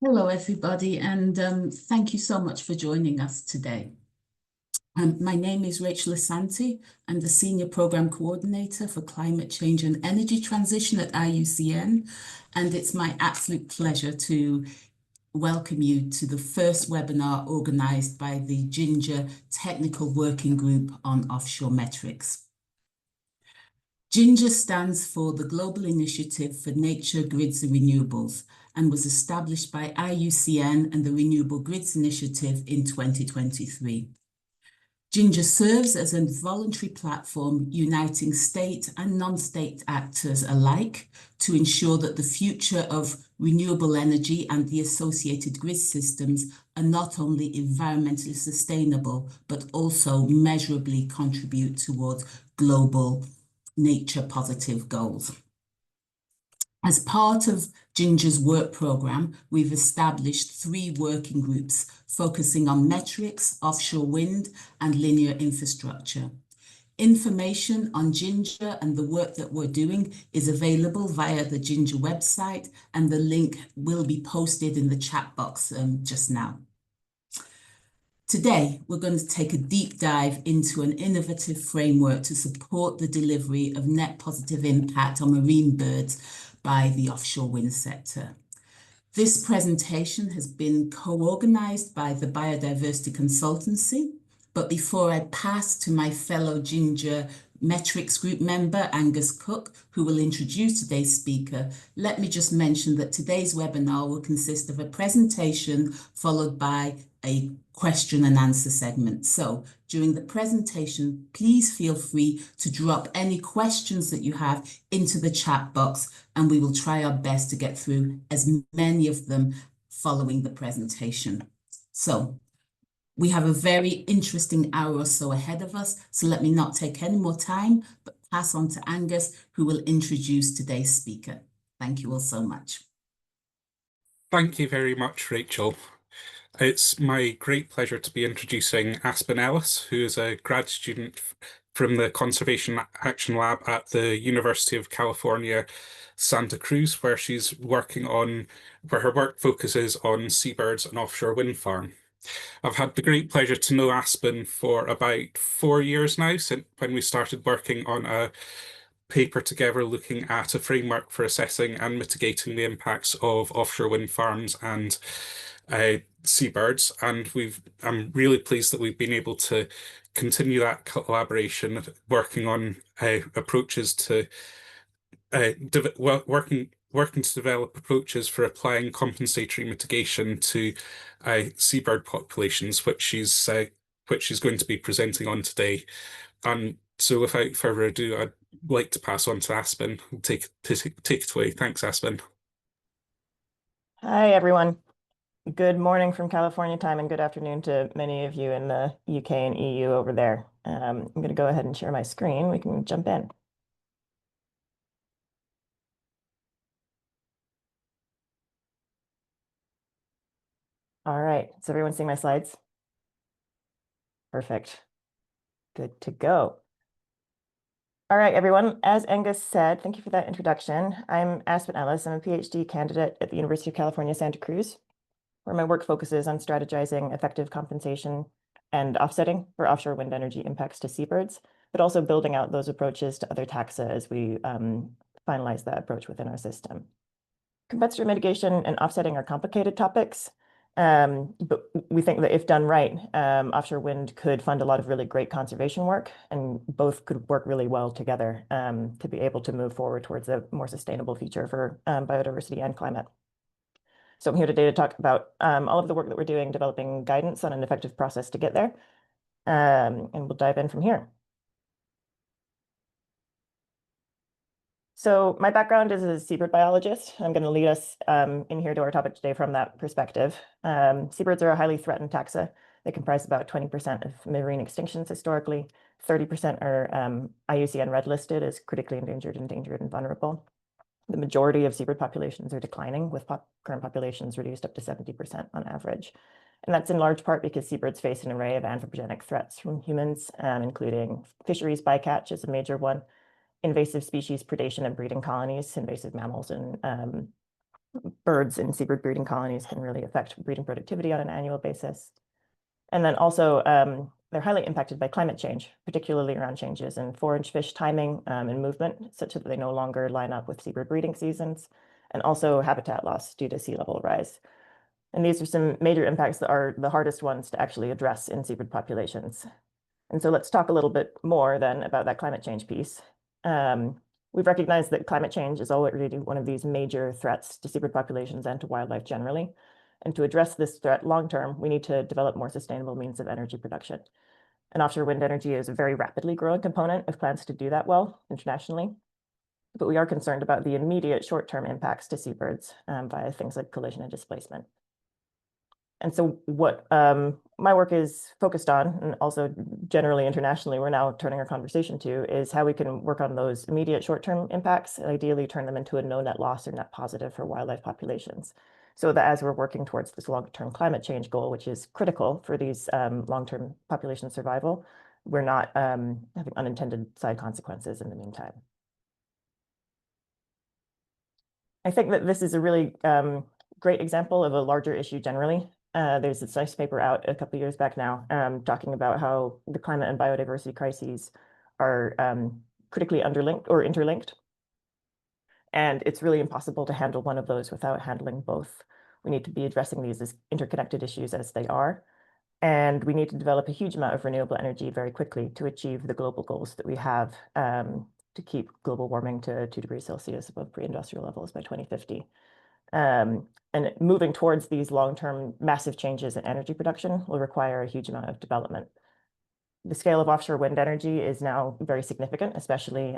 Hello, everybody, and thank you so much for joining us today. My name is Rachel Asante. I'm the Senior Program Coordinator for Climate Change and Energy Transition at IUCN, and it's my absolute pleasure to welcome you to the first webinar organized by the Ginger Technical Working Group on Offshore Metrics. Ginger stands for the Global Initiative for Nature, Grids and Renewables, and was established by IUCN and the Renewable Grids Initiative in 2023. Ginger serves as a voluntary platform uniting state and non-state actors alike to ensure that the future of renewable energy and the associated grid systems are not only environmentally sustainable, but also measurably contribute towards global nature positive goals. As part of Ginger's work programme, we've established 3 working groups focusing on metrics, offshore wind, and linear infrastructure. Information on Ginger and the work that we're doing is available via the Ginger website, and the link will be posted in the chat box just now. Today, we're going to take a deep dive into an innovative framework to support the delivery of net positive impact on marine birds by the offshore wind sector. This presentation has been co-organised by the Biodiversity Consultancy, but before I pass to my fellow Ginger Metrics Group member, Angus Cook, who will introduce today's speaker, let me just mention that today's webinar will consist of a presentation followed by a question and answer segment. So during the presentation, please feel free to drop any questions that you have into the chat box, and we will try our best to get through as many of them following the presentation. So we have a very interesting hour or so ahead of us, so let me not take any more time, but pass on to Angus, who will introduce today's speaker. Thank you all so much. Thank you very much, Rachel. It's my great pleasure to be introducing Aspen Ellis, who is a grad student from the Conservation Action Lab at the University of California, Santa Cruz, where her work focuses on seabirds and offshore wind farm. I've had the great pleasure to know Aspen for about 4 years now, since when we started working on a paper together looking at a framework for assessing and mitigating the impacts of offshore wind farms and seabirds. And I'm really pleased that we've been able to continue that collaboration, working on approaches to working to develop approaches for applying compensatory mitigation to seabird populations, which she's going to be presenting on today. And so without further ado, I'd like to pass on to Aspen. Take it away. Thanks, Aspen. Hi, everyone. Good morning from California time and good afternoon to many of you in the UK and EU over there. I'm going to go ahead and share my screen. We can jump in. All right, is everyone seeing my slides? Perfect. Good to go. All right, everyone, as Angus said, thank you for that introduction. I'm Aspen Ellis. I'm a PhD candidate at the University of California, Santa Cruz, where my work focuses on strategizing effective compensation and offsetting for offshore wind energy impacts to seabirds, but also building out those approaches to other taxa as we finalize that approach within our system. Compensatory mitigation and offsetting are complicated topics, but we think that if done right, offshore wind could fund a lot of really great conservation work, and both could work really well together to be able to move forward towards a more sustainable future for biodiversity and climate. So I'm here today to talk about all of the work that we're doing, developing guidance on an effective process to get there, and we'll dive in from here. So my background is a seabird biologist. I'm going to lead us in here to our topic today from that perspective. Seabirds are a highly threatened taxa. They comprise about 20% of marine extinctions historically. 30% are IUCN red listed as critically endangered, and vulnerable. The majority of seabird populations are declining, with current populations reduced up to 70% on average. And that's in large part because seabirds face an array of anthropogenic threats from humans, including fisheries bycatch is a major one, invasive species predation and breeding colonies, invasive mammals and birds in seabird breeding colonies can really affect breeding productivity on an annual basis. And then also, they're highly impacted by climate change, particularly around changes in forage fish timing and movement, such that they no longer line up with seabird breeding seasons, and also habitat loss due to sea level rise. And these are some major impacts that are the hardest ones to actually address in seabird populations. And so let's talk a little bit more then about that climate change piece. We've recognized that climate change is already one of these major threats to seabird populations and to wildlife generally. And to address this threat long-term, we need to develop more sustainable means of energy production. And offshore wind energy is a very rapidly growing component of plans to do that well internationally. But we are concerned about the immediate short-term impacts to seabirds via things like collision and displacement. And so what my work is focused on, and also generally internationally, we're now turning our conversation to, is how we can work on those immediate short-term impacts and ideally turn them into a no net loss or net positive for wildlife populations. So that as we're working towards this long-term climate change goal, which is critical for these long-term population survival, we're not having unintended side consequences in the meantime. I think that this is a really great example of a larger issue generally. There's this nice paper out a couple of years back now talking about how the climate and biodiversity crises are critically underlinked or interlinked. And it's really impossible to handle one of those without handling both. We need to be addressing these as interconnected issues as they are. And we need to develop a huge amount of renewable energy very quickly to achieve the global goals that we have to keep global warming to 2 degrees Celsius above pre-industrial levels by 2050. And moving towards these long-term massive changes in energy production will require a huge amount of development. The scale of offshore wind energy is now very significant, especially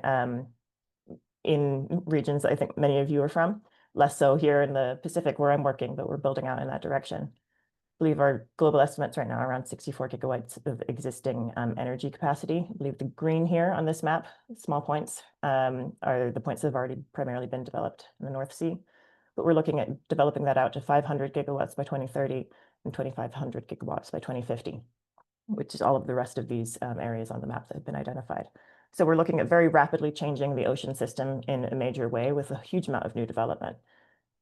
in regions that I think many of you are from, less so here in the Pacific where I'm working, but we're building out in that direction. I believe our global estimates right now are around 64 gigawatts of existing energy capacity. I believe the green here on this map, small points, are the points that have already primarily been developed in the North Sea. But we're looking at developing that out to 500 gigawatts by 2030 and 2,500 gigawatts by 2050, which is all of the rest of these areas on the map that have been identified. So we're looking at very rapidly changing the ocean system in a major way with a huge amount of new development.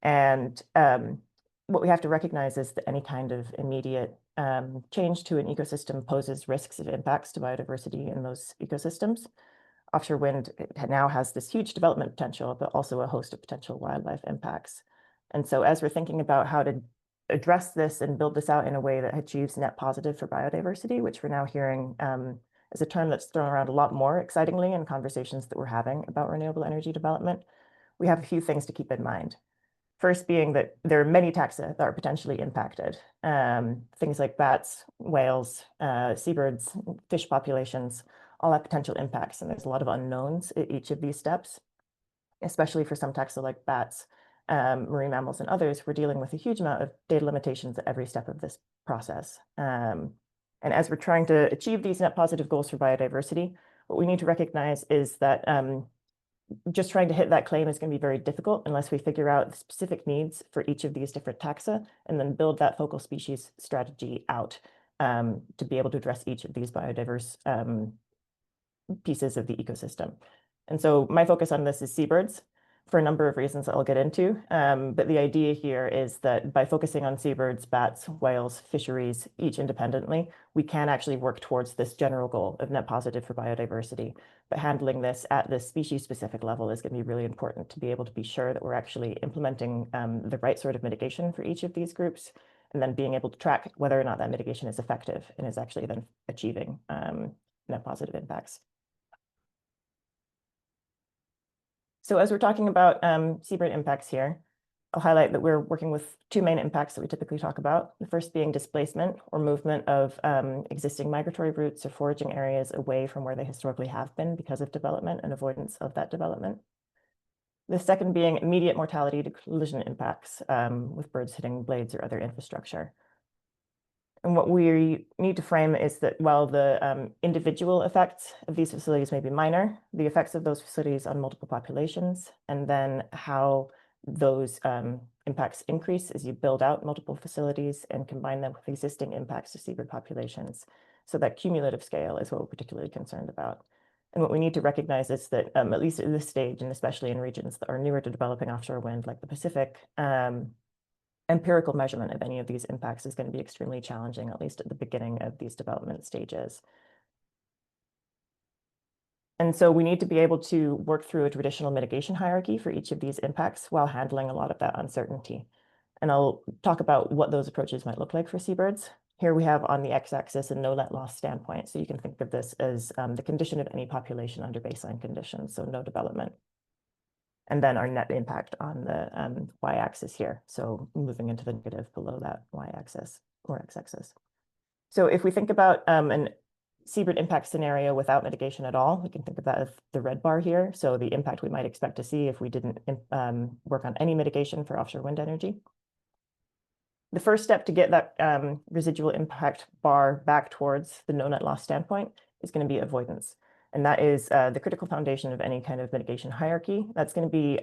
And what we have to recognize is that any kind of immediate change to an ecosystem poses risks of impacts to biodiversity in those ecosystems. Offshore wind now has this huge development potential, but also a host of potential wildlife impacts. And so as we're thinking about how to address this and build this out in a way that achieves net positive for biodiversity, which we're now hearing as a term that's thrown around a lot more excitingly in conversations that we're having about renewable energy development, we have a few things to keep in mind. First being that there are many taxa that are potentially impacted. Things like bats, whales, seabirds, fish populations, all have potential impacts, and there's a lot of unknowns at each of these steps, especially for some taxa like bats, marine mammals, and others. We're dealing with a huge amount of data limitations at every step of this process. And as we're trying to achieve these net positive goals for biodiversity, what we need to recognize is that just trying to hit that claim is going to be very difficult unless we figure out the specific needs for each of these different taxa and then build that focal species strategy out to be able to address each of these biodiverse pieces of the ecosystem. And so my focus on this is seabirds for a number of reasons that I'll get into. But the idea here is that by focusing on seabirds, bats, whales, fisheries, each independently, we can actually work towards this general goal of net positive for biodiversity. But handling this at the species-specific level is going to be really important to be able to be sure that we're actually implementing the right sort of mitigation for each of these groups, and then being able to track whether or not that mitigation is effective and is actually then achieving net positive impacts. So as we're talking about seabird impacts here, I'll highlight that we're working with 2 main impacts that we typically talk about. The first being displacement or movement of existing migratory routes or foraging areas away from where they historically have been because of development and avoidance of that development. The second being immediate mortality to collision impacts with birds hitting blades or other infrastructure. And what we need to frame is that while the individual effects of these facilities may be minor, the effects of those facilities on multiple populations, and then how those impacts increase as you build out multiple facilities and combine them with existing impacts to seabird populations. So that cumulative scale is what we're particularly concerned about. And what we need to recognize is that, at least at this stage, and especially in regions that are newer to developing offshore wind, like the Pacific, empirical measurement of any of these impacts is going to be extremely challenging, at least at the beginning of these development stages. And so we need to be able to work through a traditional mitigation hierarchy for each of these impacts while handling a lot of that uncertainty. And I'll talk about what those approaches might look like for seabirds. Here we have on the x-axis a no net loss standpoint. So you can think of this as the condition of any population under baseline conditions, so no development. And then our net impact on the y-axis here. So moving into the negative below that y-axis or x-axis. So if we think about an seabird impact scenario without mitigation at all, we can think of that as the red bar here. So the impact we might expect to see if we didn't work on any mitigation for offshore wind energy. The first step to get that residual impact bar back towards the no net loss standpoint is going to be avoidance. And that is the critical foundation of any kind of mitigation hierarchy. That's going to be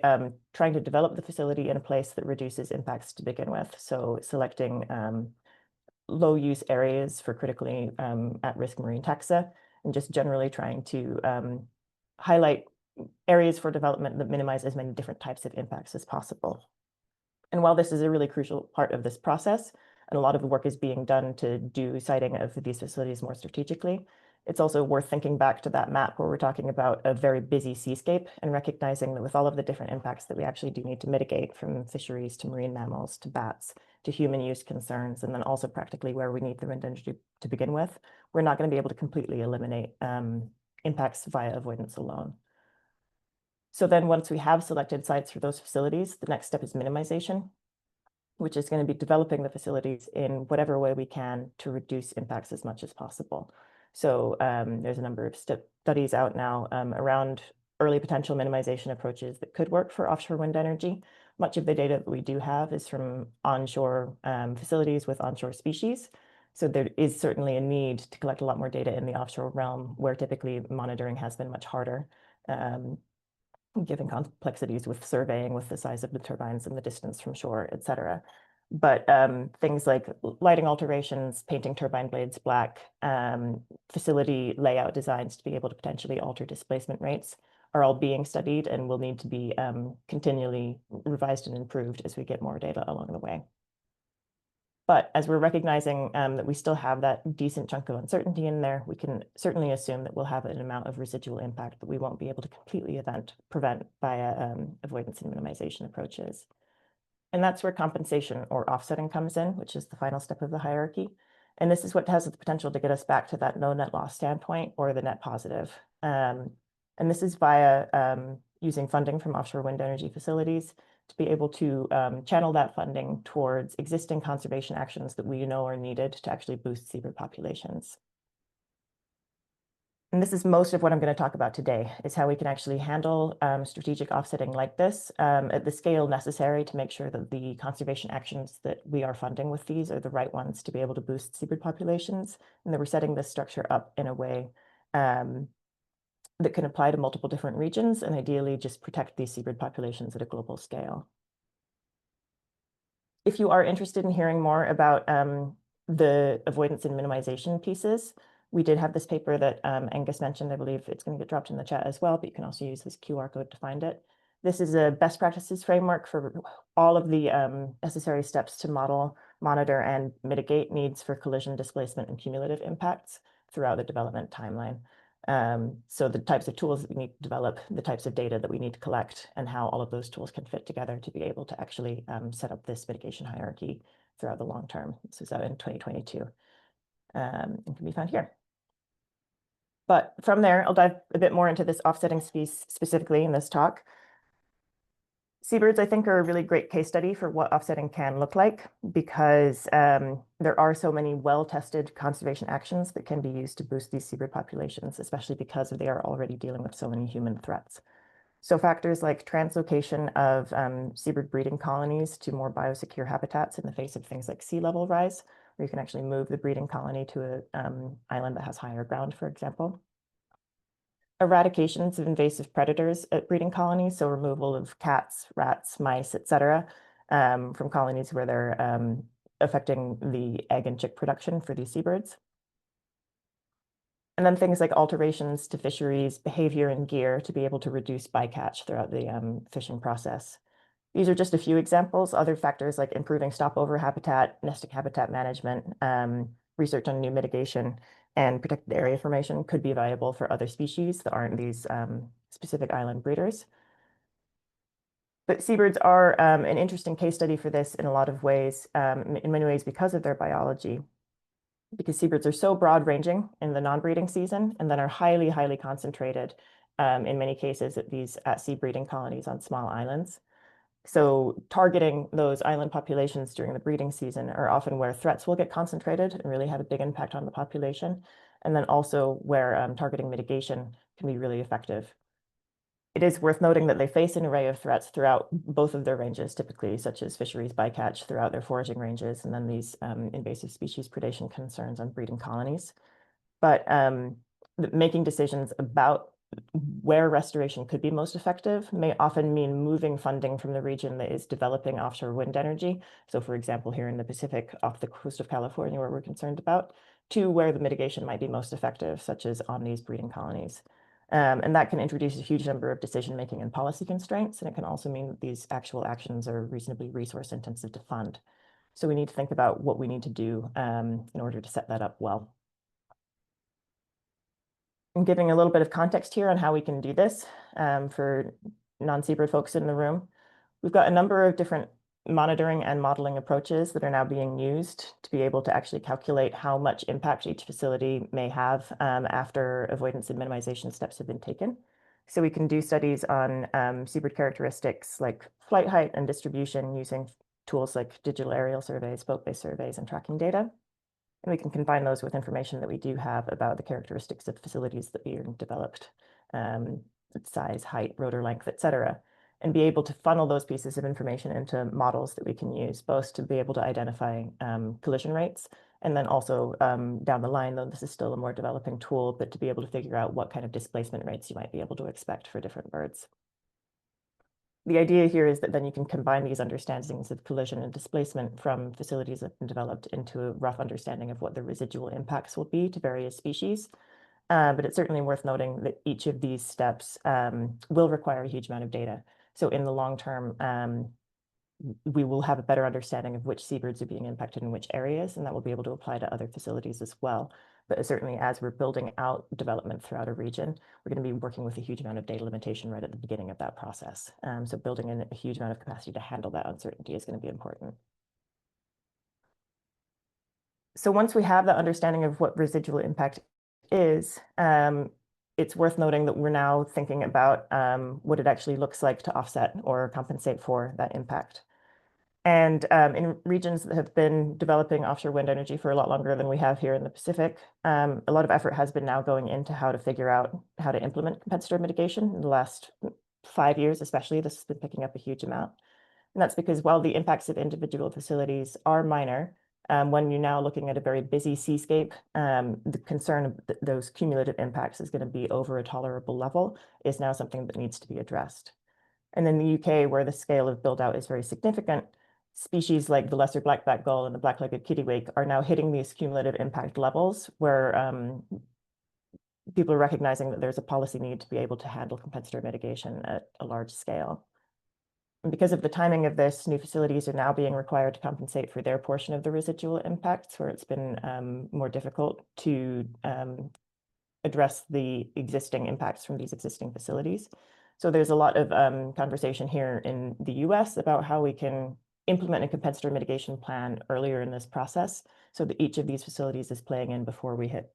trying to develop the facility in a place that reduces impacts to begin with. So selecting low use areas for critically at-risk marine taxa, and just generally trying to highlight areas for development that minimize as many different types of impacts as possible. And while this is a really crucial part of this process, and a lot of the work is being done to do siting of these facilities more strategically, it's also worth thinking back to that map where we're talking about a very busy seascape and recognizing that with all of the different impacts that we actually do need to mitigate, from fisheries to marine mammals to bats to human use concerns, and then also practically where we need the wind energy to begin with, we're not going to be able to completely eliminate impacts via avoidance alone. So then once we have selected sites for those facilities, the next step is minimization, which is going to be developing the facilities in whatever way we can to reduce impacts as much as possible. So there's a number of studies out now around early potential minimization approaches that could work for offshore wind energy. Much of the data that we do have is from onshore facilities with onshore species. So there is certainly a need to collect a lot more data in the offshore realm, where typically monitoring has been much harder, given complexities with surveying, with the size of the turbines and the distance from shore, et cetera. But things like lighting alterations, painting turbine blades black, facility layout designs to be able to potentially alter displacement rates are all being studied and will need to be continually revised and improved as we get more data along the way. But as we're recognizing that we still have that decent chunk of uncertainty in there, we can certainly assume that we'll have an amount of residual impact that we won't be able to completely prevent via avoidance and minimization approaches. And that's where compensation or offsetting comes in, which is the final step of the hierarchy. And this is what has the potential to get us back to that no net loss standpoint or the net positive. And this is via using funding from offshore wind energy facilities to be able to channel that funding towards existing conservation actions that we know are needed to actually boost seabird populations. And this is most of what I'm going to talk about today, is how we can actually handle strategic offsetting like this at the scale necessary to make sure that the conservation actions that we are funding with these are the right ones to be able to boost seabird populations, and that we're setting this structure up in a way that can apply to multiple different regions and ideally just protect these seabird populations at a global scale. If you are interested in hearing more about the avoidance and minimization pieces, we did have this paper that Angus mentioned. I believe it's going to get dropped in the chat as well, but you can also use this QR code to find it. This is a best practices framework for all of the necessary steps to model, monitor, and mitigate needs for collision, displacement, and cumulative impacts throughout the development timeline. So the types of tools that we need to develop, the types of data that we need to collect, and how all of those tools can fit together to be able to actually set up this mitigation hierarchy throughout the long term. This was out in 2022 and can be found here. But from there, I'll dive a bit more into this offsetting piece specifically in this talk. Seabirds, I think, are a really great case study for what offsetting can look like, because there are so many well-tested conservation actions that can be used to boost these seabird populations, especially because they are already dealing with so many human threats. So factors like translocation of seabird breeding colonies to more biosecure habitats in the face of things like sea level rise, where you can actually move the breeding colony to an island that has higher ground, for example. Eradications of invasive predators at breeding colonies, so removal of cats, rats, mice, etc., from colonies where they're affecting the egg and chick production for these seabirds. And then things like alterations to fisheries, behavior, and gear to be able to reduce bycatch throughout the fishing process. These are just a few examples. Other factors like improving stopover habitat, nesting habitat management, research on new mitigation, and protected area formation could be viable for other species that aren't these specific island breeders. But seabirds are an interesting case study for this in a lot of ways, in many ways because of their biology. Because seabirds are so broad-ranging in the non-breeding season and then are highly, highly concentrated in many cases at these at-sea breeding colonies on small islands. So targeting those island populations during the breeding season are often where threats will get concentrated and really have a big impact on the population, and then also where targeting mitigation can be really effective. It is worth noting that they face an array of threats throughout both of their ranges, typically, such as fisheries bycatch throughout their foraging ranges, and then these invasive species predation concerns on breeding colonies. But making decisions about where restoration could be most effective may often mean moving funding from the region that is developing offshore wind energy. So for example, here in the Pacific off the coast of California, where we're concerned about, to where the mitigation might be most effective, such as on these breeding colonies. And that can introduce a huge number of decision-making and policy constraints. And it can also mean that these actual actions are reasonably resource intensive to fund. So we need to think about what we need to do in order to set that up well. I'm giving a little bit of context here on how we can do this for non-seabird folks in the room. We've got a number of different monitoring and modeling approaches that are now being used to be able to actually calculate how much impact each facility may have after avoidance and minimization steps have been taken. So we can do studies on seabird characteristics like flight height and distribution using tools like digital aerial surveys, boat-based surveys, and tracking data. And we can combine those with information that we do have about the characteristics of facilities that we developed, size, height, rotor length, et cetera, and be able to funnel those pieces of information into models that we can use, both to be able to identify collision rates, and then also down the line, though this is still a more developing tool, but to be able to figure out what kind of displacement rates you might be able to expect for different birds. The idea here is that then you can combine these understandings of collision and displacement from facilities that have been developed into a rough understanding of what the residual impacts will be to various species. But it's certainly worth noting that each of these steps will require a huge amount of data. So in the long term, we will have a better understanding of which seabirds are being impacted in which areas, and that will be able to apply to other facilities as well. But certainly as we're building out development throughout a region, we're going to be working with a huge amount of data limitation right at the beginning of that process. So building in a huge amount of capacity to handle that uncertainty is going to be important. So once we have that understanding of what residual impact is, it's worth noting that we're now thinking about what it actually looks like to offset or compensate for that impact. And in regions that have been developing offshore wind energy for a lot longer than we have here in the Pacific, a lot of effort has been now going into how to figure out how to implement compensatory mitigation. In the last 5 years, especially, this has been picking up a huge amount. And that's because while the impacts of individual facilities are minor, when you're now looking at a very busy seascape, the concern of those cumulative impacts is going to be over a tolerable level is now something that needs to be addressed. And in the UK, where the scale of build out is very significant, species like the lesser black-backed gull and the black-legged kittiwake are now hitting these cumulative impact levels where people are recognizing that there's a policy need to be able to handle compensatory mitigation at a large scale. And because of the timing of this, new facilities are now being required to compensate for their portion of the residual impacts, where it's been more difficult to address the existing impacts from these existing facilities. So there's a lot of conversation here in the US about how we can implement a compensatory mitigation plan earlier in this process so that each of these facilities is playing in before we hit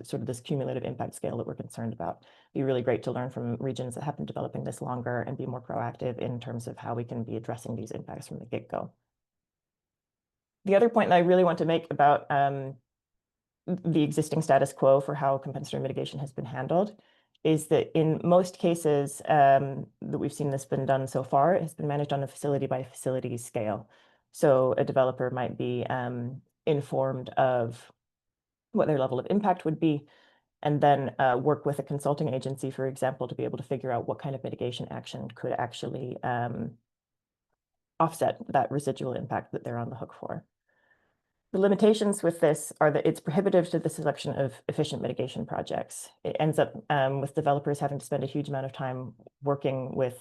sort of this cumulative impact scale that we're concerned about. It'd be really great to learn from regions that have been developing this longer and be more proactive in terms of how we can be addressing these impacts from the get-go. The other point that I really want to make about the existing status quo for how compensatory mitigation has been handled is that in most cases that we've seen this been done so far, it has been managed on a facility by facility scale. So a developer might be informed of what their level of impact would be, and then work with a consulting agency, for example, to be able to figure out what kind of mitigation action could actually offset that residual impact that they're on the hook for. The limitations with this are that it's prohibitive to the selection of efficient mitigation projects. It ends up with developers having to spend a huge amount of time working with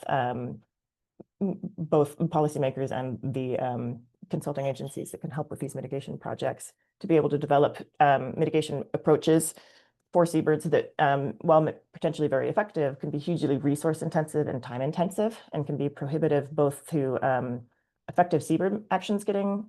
both policymakers and the consulting agencies that can help with these mitigation projects to be able to develop mitigation approaches for seabirds that, while potentially very effective, can be hugely resource intensive and time intensive, and can be prohibitive both to effective seabird actions getting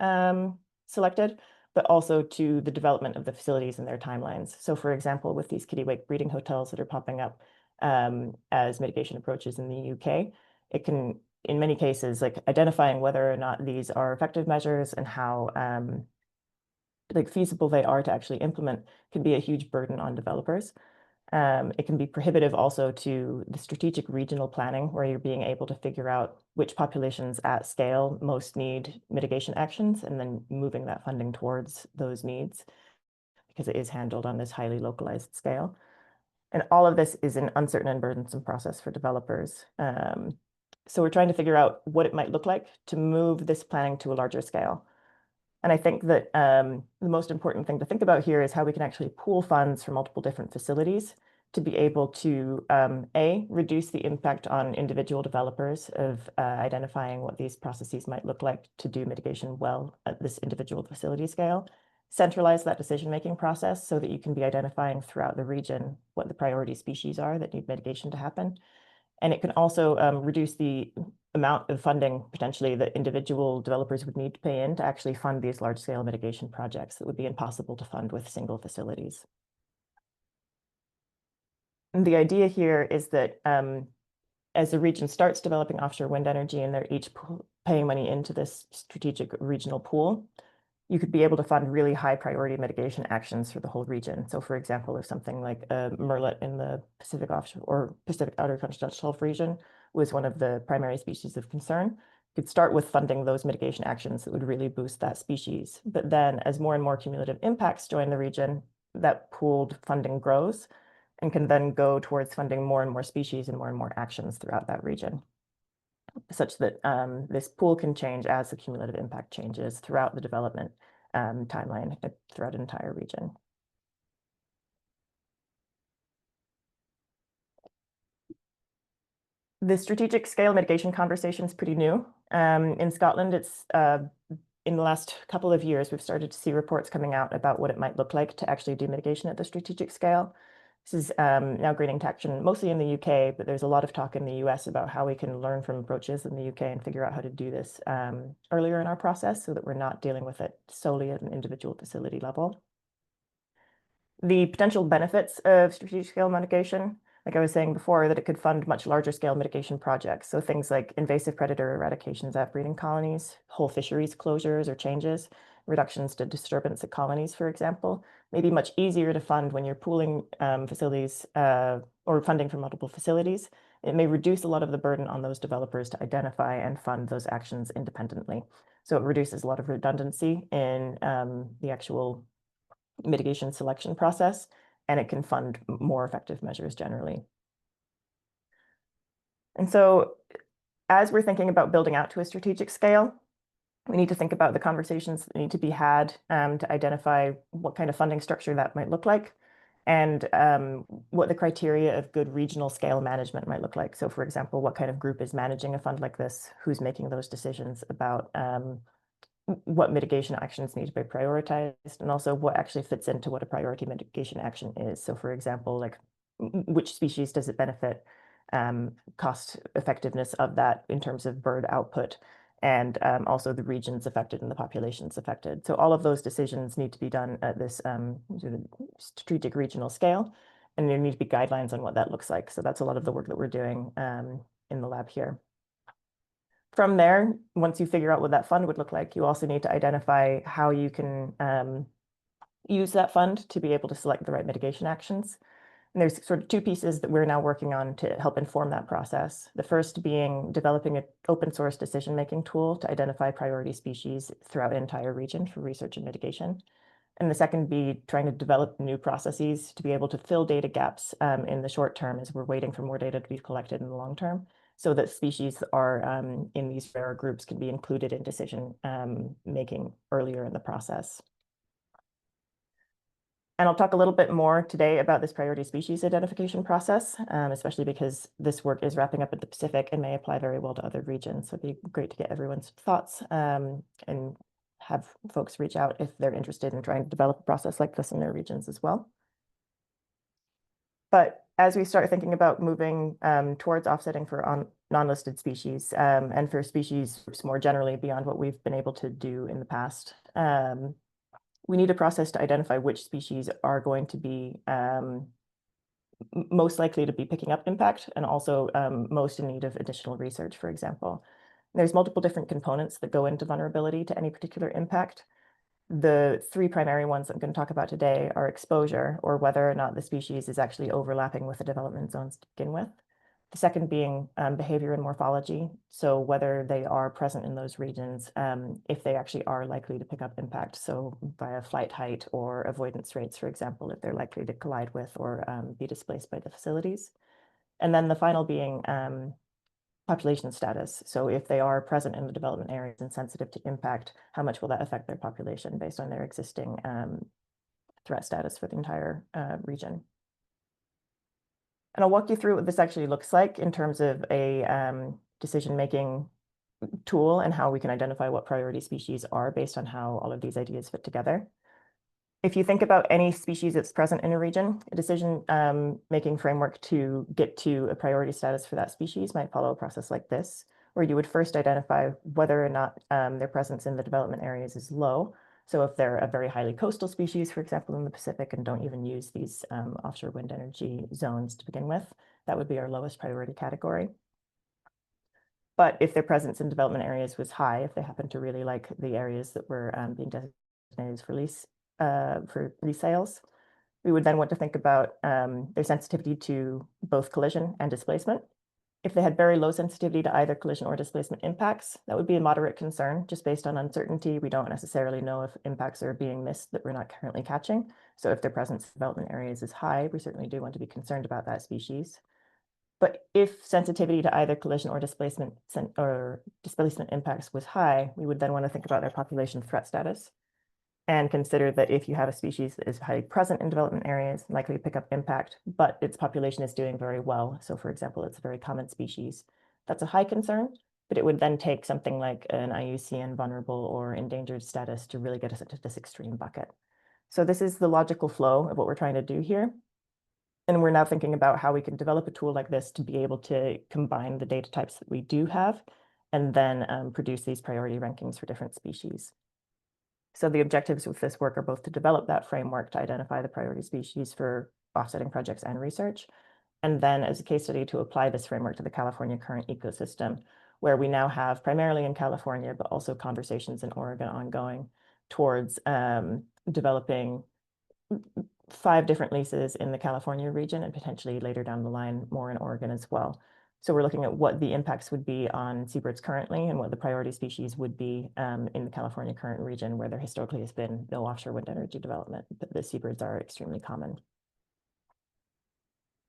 selected, but also to the development of the facilities and their timelines. So for example, with these kittiwake breeding hotels that are popping up as mitigation approaches in the UK, it can, in many cases, like identifying whether or not these are effective measures and how like feasible they are to actually implement can be a huge burden on developers. It can be prohibitive also to the strategic regional planning, where you're being able to figure out which populations at scale most need mitigation actions, and then moving that funding towards those needs, because it is handled on this highly localized scale. And all of this is an uncertain and burdensome process for developers. So we're trying to figure out what it might look like to move this planning to a larger scale. And I think that the most important thing to think about here is how we can actually pool funds from multiple different facilities to be able to, A, reduce the impact on individual developers of identifying what these processes might look like to do mitigation well at this individual facility scale, centralize that decision-making process so that you can be identifying throughout the region what the priority species are that need mitigation to happen. And it can also reduce the amount of funding potentially that individual developers would need to pay in to actually fund these large-scale mitigation projects that would be impossible to fund with single facilities. And the idea here is that as the region starts developing offshore wind energy and they're each paying money into this strategic regional pool, you could be able to fund really high priority mitigation actions for the whole region. So for example, if something like a merlet in the Pacific offshore or Pacific outer continental shelf region was one of the primary species of concern, you could start with funding those mitigation actions that would really boost that species. But then as more and more cumulative impacts join the region, that pooled funding grows and can then go towards funding more and more species and more actions throughout that region, such that this pool can change as the cumulative impact changes throughout the development timeline throughout an entire region. The strategic scale mitigation conversation is pretty new. In Scotland, it's in the last couple of years, we've started to see reports coming out about what it might look like to actually do mitigation at the strategic scale. This is now gaining traction mostly in the UK, but there's a lot of talk in the US about how we can learn from approaches in the UK and figure out how to do this earlier in our process so that we're not dealing with it solely at an individual facility level. The potential benefits of strategic scale mitigation, like I was saying before, that it could fund much larger scale mitigation projects. So things like invasive predator eradications at breeding colonies, whole fisheries closures or changes, reductions to disturbance at colonies, for example, may be much easier to fund when you're pooling facilities or funding from multiple facilities. It may reduce a lot of the burden on those developers to identify and fund those actions independently. So it reduces a lot of redundancy in the actual mitigation selection process, and it can fund more effective measures generally. And so as we're thinking about building out to a strategic scale, we need to think about the conversations that need to be had to identify what kind of funding structure that might look like, and what the criteria of good regional scale management might look like. So for example, what kind of group is managing a fund like this? Who's making those decisions about what mitigation actions need to be prioritized, and also what actually fits into what a priority mitigation action is. So for example, like which species does it benefit, cost effectiveness of that in terms of bird output, and also the regions affected and the populations affected. So all of those decisions need to be done at this sort of strategic regional scale, and there need to be guidelines on what that looks like. So that's a lot of the work that we're doing in the lab here. From there, once you figure out what that fund would look like, you also need to identify how you can use that fund to be able to select the right mitigation actions. And there's sort of two pieces that we're now working on to help inform that process. The first being developing an open source decision-making tool to identify priority species throughout an entire region for research and mitigation. And the second be trying to develop new processes to be able to fill data gaps in the short term as we're waiting for more data to be collected in the long term, so that species are in these rarer groups can be included in decision making earlier in the process. And I'll talk a little bit more today about this priority species identification process, especially because this work is wrapping up in the Pacific and may apply very well to other regions. So it'd be great to get everyone's thoughts and have folks reach out if they're interested in trying to develop a process like this in their regions as well. But as we start thinking about moving towards offsetting for non-listed species and for species groups more generally beyond what we've been able to do in the past, we need a process to identify which species are going to be most likely to be picking up impact and also most in need of additional research, for example. There's multiple different components that go into vulnerability to any particular impact. The three primary ones I'm going to talk about today are exposure, or whether or not the species is actually overlapping with the development zones to begin with. The second being behavior and morphology, so whether they are present in those regions, if they actually are likely to pick up impact, so via flight height or avoidance rates, for example, if they're likely to collide with or be displaced by the facilities. And then the final being population status. So if they are present in the development areas and sensitive to impact, how much will that affect their population based on their existing threat status for the entire region? And I'll walk you through what this actually looks like in terms of a decision-making tool and how we can identify what priority species are based on how all of these ideas fit together. If you think about any species that's present in a region, a decision-making framework to get to a priority status for that species might follow a process like this, where you would first identify whether or not their presence in the development areas is low. So if they're a very highly coastal species, for example, in the Pacific, and don't even use these offshore wind energy zones to begin with, that would be our lowest priority category. But if their presence in development areas was high, if they happen to really like the areas that were being designated for lease sales, we would then want to think about their sensitivity to both collision and displacement. If they had very low sensitivity to either collision or displacement impacts, that would be a moderate concern just based on uncertainty. We don't necessarily know if impacts are being missed that we're not currently catching. So if their presence in development areas is high, we certainly do want to be concerned about that species. But if sensitivity to either collision or displacement impacts was high, we would then want to think about their population threat status and consider that if you have a species that is highly present in development areas, likely to pick up impact, but its population is doing very well. So for example, it's a very common species. That's a high concern, but it would then take something like an IUCN vulnerable or endangered status to really get us into this extreme bucket. So this is the logical flow of what we're trying to do here. And we're now thinking about how we can develop a tool like this to be able to combine the data types that we do have and then produce these priority rankings for different species. So the objectives with this work are both to develop that framework to identify the priority species for offsetting projects and research, and then as a case study to apply this framework to the California current ecosystem, where we now have primarily in California, but also conversations in Oregon ongoing towards developing 5 different leases in the California region and potentially later down the line more in Oregon as well. So we're looking at what the impacts would be on seabirds currently and what the priority species would be in the California current region where there historically has been no offshore wind energy development, but the seabirds are extremely common.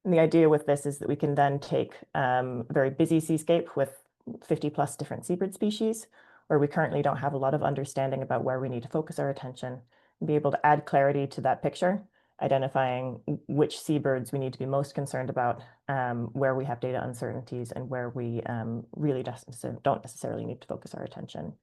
And the idea with this is that we can then take a very busy seascape with 50+ different seabird species, where we currently don't have a lot of understanding about where we need to focus our attention, and be able to add clarity to that picture, identifying which seabirds we need to be most concerned about, where we have data uncertainties, and where we really don't necessarily need to focus our attention.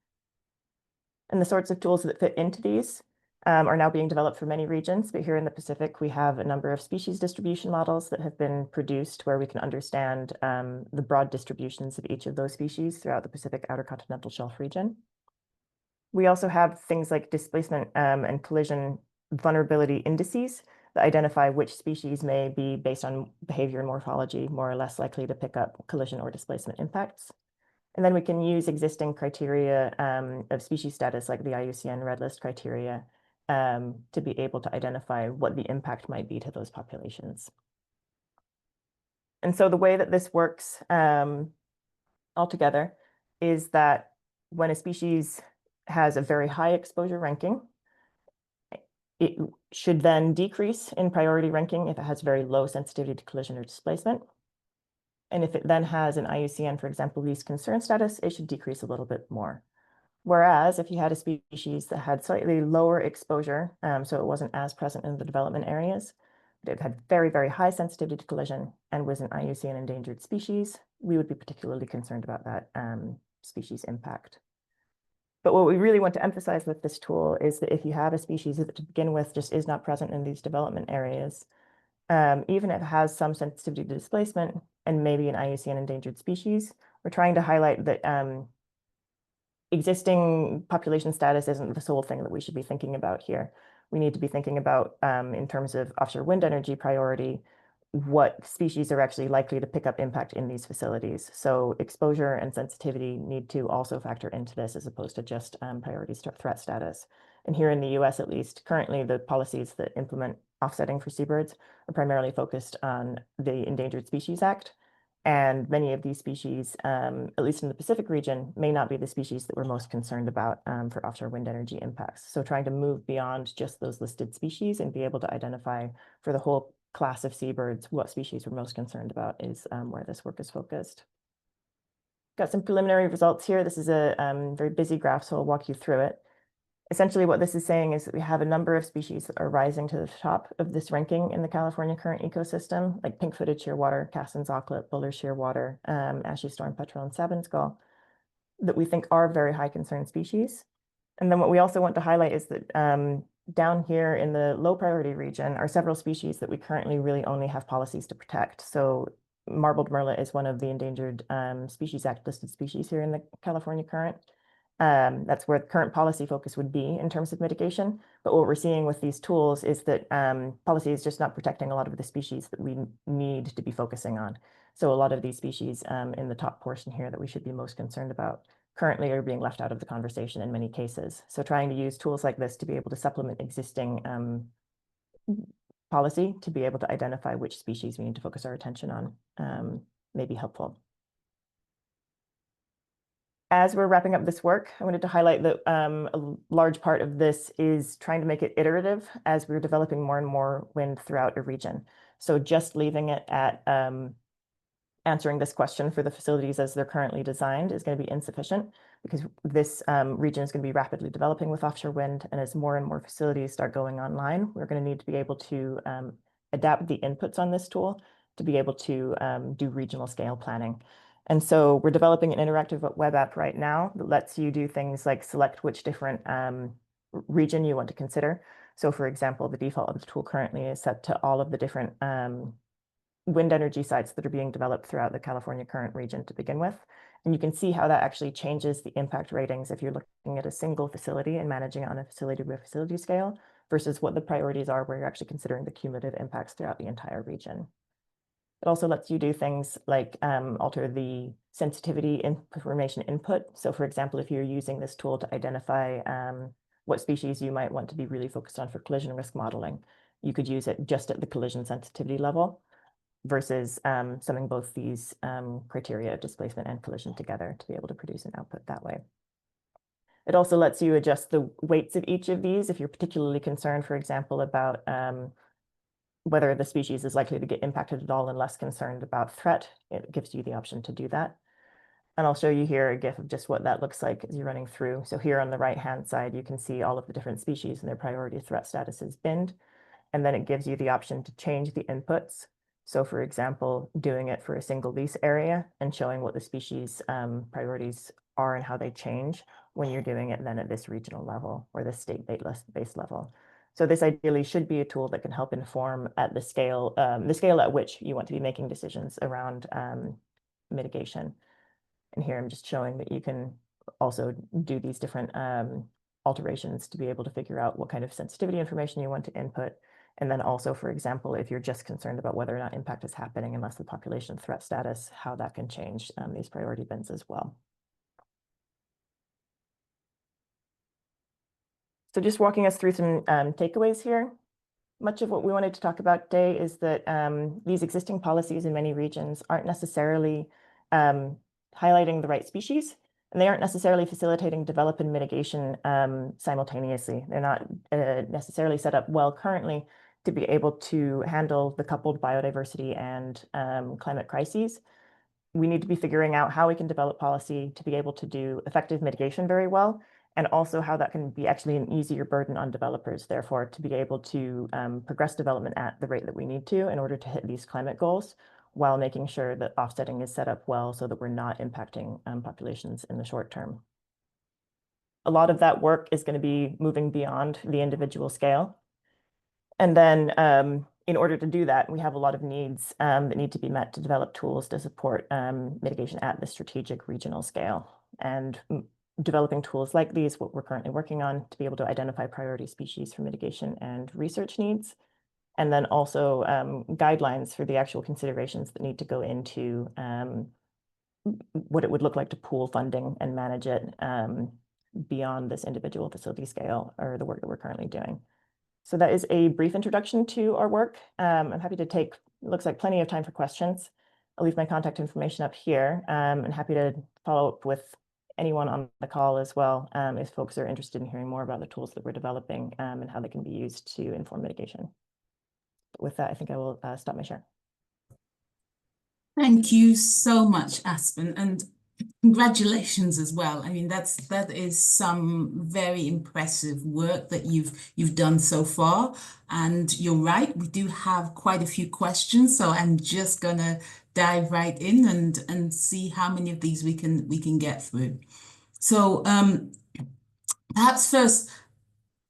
And the sorts of tools that fit into these are now being developed for many regions, but here in the Pacific, we have a number of species distribution models that have been produced where we can understand the broad distributions of each of those species throughout the Pacific Outer Continental Shelf region. We also have things like displacement and collision vulnerability indices that identify which species may be, based on behavior and morphology, more or less likely to pick up collision or displacement impacts. And then we can use existing criteria of species status, like the IUCN Red List criteria, to be able to identify what the impact might be to those populations. And so the way that this works altogether is that when a species has a very high exposure ranking, it should then decrease in priority ranking if it has very low sensitivity to collision or displacement. And if it then has an IUCN, for example, least concern status, it should decrease a little bit more. Whereas if you had a species that had slightly lower exposure, so it wasn't as present in the development areas, but it had very, very high sensitivity to collision and was an IUCN endangered species, we would be particularly concerned about that species impact. But what we really want to emphasize with this tool is that if you have a species that to begin with just is not present in these development areas, even if it has some sensitivity to displacement and maybe an IUCN endangered species, we're trying to highlight that existing population status isn't the sole thing that we should be thinking about here. We need to be thinking about, in terms of offshore wind energy priority, what species are actually likely to pick up impact in these facilities. So exposure and sensitivity need to also factor into this as opposed to just priority threat status. And here in the US, at least, currently the policies that implement offsetting for seabirds are primarily focused on the Endangered Species Act. And many of these species, at least in the Pacific region, may not be the species that we're most concerned about for offshore wind energy impacts. So trying to move beyond just those listed species and be able to identify for the whole class of seabirds what species we're most concerned about is where this work is focused. Got some preliminary results here. This is a very busy graph, so I'll walk you through it. Essentially, what this is saying is that we have a number of species that are rising to the top of this ranking in the California current ecosystem, like pink-footed shearwater, Cassin's auklet, buller shearwater, ashy storm petrel, and sabin skull, that we think are very high concern species. And then what we also want to highlight is that down here in the low priority region are several species that we currently really only have policies to protect. So marbled merlet is one of the Endangered Species Act listed species here in the California current. That's where the current policy focus would be in terms of mitigation. But what we're seeing with these tools is that policy is just not protecting a lot of the species that we need to be focusing on. So a lot of these species in the top portion here that we should be most concerned about currently are being left out of the conversation in many cases. So trying to use tools like this to be able to supplement existing policy to be able to identify which species we need to focus our attention on may be helpful. As we're wrapping up this work, I wanted to highlight that a large part of this is trying to make it iterative as we're developing more and more wind throughout a region. So just leaving it at answering this question for the facilities as they're currently designed is going to be insufficient because this region is going to be rapidly developing with offshore wind. And as more and more facilities start going online, we're going to need to be able to adapt the inputs on this tool to be able to do regional scale planning. And so we're developing an interactive web app right now that lets you do things like select which different region you want to consider. So for example, the default of the tool currently is set to all of the different wind energy sites that are being developed throughout the California current region to begin with. And you can see how that actually changes the impact ratings if you're looking at a single facility and managing on a facility by facility scale versus what the priorities are where you're actually considering the cumulative impacts throughout the entire region. It also lets you do things like alter the sensitivity information input. So for example, if you're using this tool to identify what species you might want to be really focused on for collision risk modeling, you could use it just at the collision sensitivity level versus summing both these criteria of displacement and collision together to be able to produce an output that way. It also lets you adjust the weights of each of these if you're particularly concerned, for example, about whether the species is likely to get impacted at all and less concerned about threat. It gives you the option to do that. And I'll show you here a GIF of just what that looks like as you're running through. So here on the right-hand side, you can see all of the different species and their priority threat statuses binned. And then it gives you the option to change the inputs. So for example, doing it for a single lease area and showing what the species priorities are and how they change when you're doing it then at this regional level or the state-based level. So this ideally should be a tool that can help inform at the scale at which you want to be making decisions around mitigation. And here I'm just showing that you can also do these different alterations to be able to figure out what kind of sensitivity information you want to input. And then also, for example, if you're just concerned about whether or not impact is happening unless the population threat status, how that can change these priority bins as well. So just walking us through some takeaways here. Much of what we wanted to talk about today is that these existing policies in many regions aren't necessarily highlighting the right species, and they aren't necessarily facilitating development and mitigation simultaneously. They're not necessarily set up well currently to be able to handle the coupled biodiversity and climate crises. We need to be figuring out how we can develop policy to be able to do effective mitigation very well, and also how that can be actually an easier burden on developers, therefore, to be able to progress development at the rate that we need to in order to hit these climate goals, while making sure that offsetting is set up well so that we're not impacting populations in the short term. A lot of that work is going to be moving beyond the individual scale. And then in order to do that, we have a lot of needs that need to be met to develop tools to support mitigation at the strategic regional scale. And developing tools like these, what we're currently working on, to be able to identify priority species for mitigation and research needs. And then also guidelines for the actual considerations that need to go into what it would look like to pool funding and manage it beyond this individual facility scale, or the work that we're currently doing. So that is a brief introduction to our work. I'm happy to take, looks like plenty of time for questions. I'll leave my contact information up here, and happy to follow up with anyone on the call as well, if folks are interested in hearing more about the tools that we're developing and how they can be used to inform mitigation. But with that, I think I will stop my share. Thank you so much, Aspen, and congratulations as well. I mean, that is some very impressive work that you've done so far. And you're right, we do have quite a few questions, so I'm just gonna dive right in and see how many of these we can get through. So perhaps first,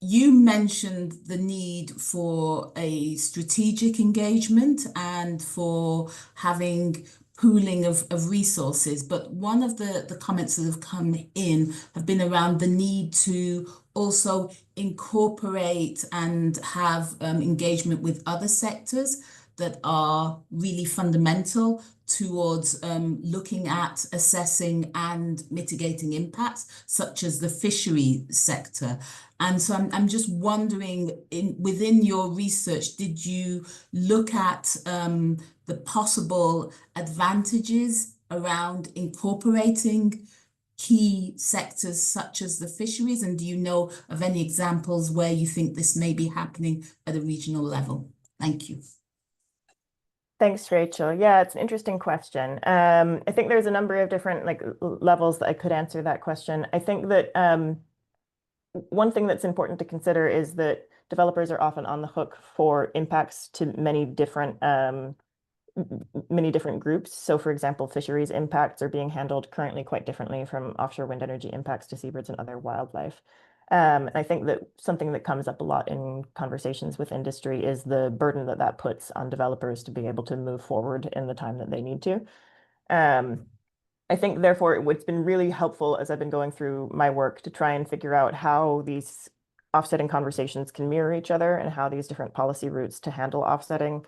you mentioned the need for a strategic engagement and for having pooling of resources, but one of the comments that have come in have been around the need to also incorporate and have engagement with other sectors that are really fundamental towards looking at assessing and mitigating impacts, such as the fishery sector. And so I'm just wondering, within your research, did you look at the possible advantages around incorporating key sectors such as the fisheries? And do you know of any examples where you think this may be happening at a regional level? Thank you. Thanks, Rachel. Yeah, it's an interesting question. I think there's a number of different levels that I could answer that question. I think that one thing that's important to consider is that developers are often on the hook for impacts to many different groups. So for example, fisheries impacts are being handled currently quite differently from offshore wind energy impacts to seabirds and other wildlife. And I think that something that comes up a lot in conversations with industry is the burden that that puts on developers to be able to move forward in the time that they need to. I think, therefore, what's been really helpful as I've been going through my work to try and figure out how these offsetting conversations can mirror each other and how these different policy routes to handle offsetting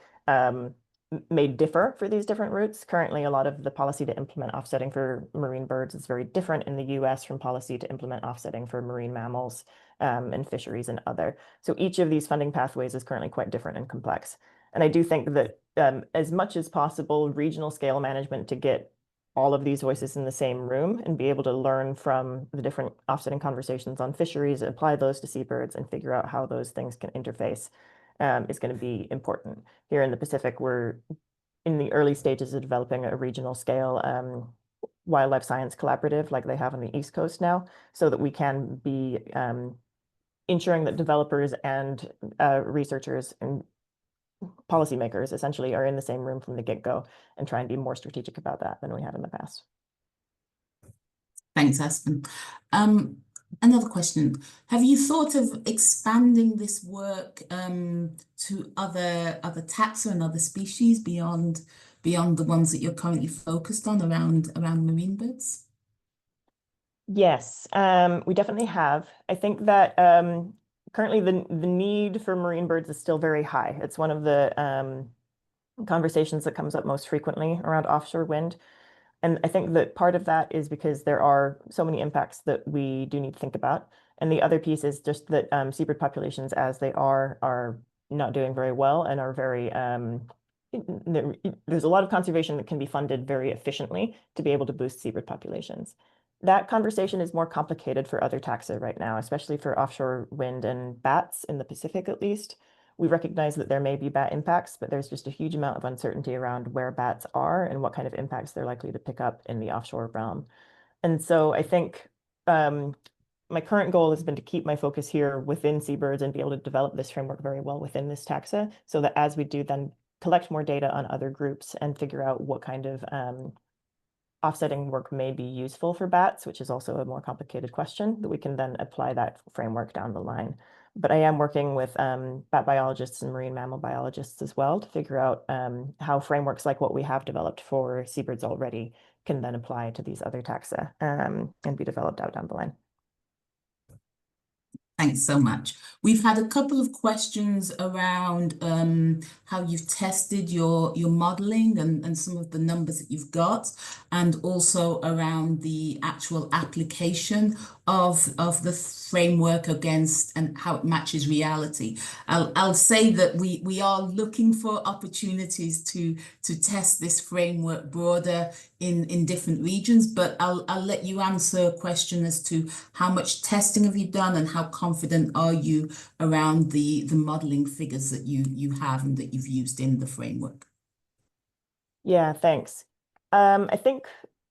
may differ for these different routes. Currently, a lot of the policy to implement offsetting for marine birds is very different in the US from policy to implement offsetting for marine mammals and fisheries and other. So each of these funding pathways is currently quite different and complex. And I do think that as much as possible, regional scale management to get all of these voices in the same room and be able to learn from the different offsetting conversations on fisheries, apply those to seabirds, and figure out how those things can interface is going to be important. Here in the Pacific, we're in the early stages of developing a regional scale wildlife science collaborative like they have on the East Coast now, so that we can be ensuring that developers and researchers and policymakers essentially are in the same room from the get-go and try and be more strategic about that than we have in the past. Thanks, Aspen. Another question. Have you thought of expanding this work to other taxa and other species beyond the ones that you're currently focused on around marine birds? Yes, we definitely have. I think that currently the need for marine birds is still very high. It's one of the conversations that comes up most frequently around offshore wind. And I think that part of that is because there are so many impacts that we do need to think about. And the other piece is just that seabird populations, as they are not doing very well and are very, there's a lot of conservation that can be funded very efficiently to be able to boost seabird populations. That conversation is more complicated for other taxa right now, especially for offshore wind and bats in the Pacific, at least. We recognize that there may be bat impacts, but there's just a huge amount of uncertainty around where bats are and what kind of impacts they're likely to pick up in the offshore realm. And so I think my current goal has been to keep my focus here within Seabirds and be able to develop this framework very well within this taxa, so that as we do then collect more data on other groups and figure out what kind of offsetting work may be useful for bats, which is also a more complicated question, that we can then apply that framework down the line. But I am working with bat biologists and marine mammal biologists as well to figure out how frameworks like what we have developed for seabirds already can then apply to these other taxa and be developed out down the line. Thanks so much. We've had a couple of questions around how you've tested your modeling and some of the numbers that you've got, and also around the actual application of the framework against and how it matches reality. I'll say that we are looking for opportunities to test this framework broader in different regions, but I'll let you answer a question as to how much testing have you done and how confident are you around the modeling figures that you have and that you've used in the framework. Yeah, thanks. I think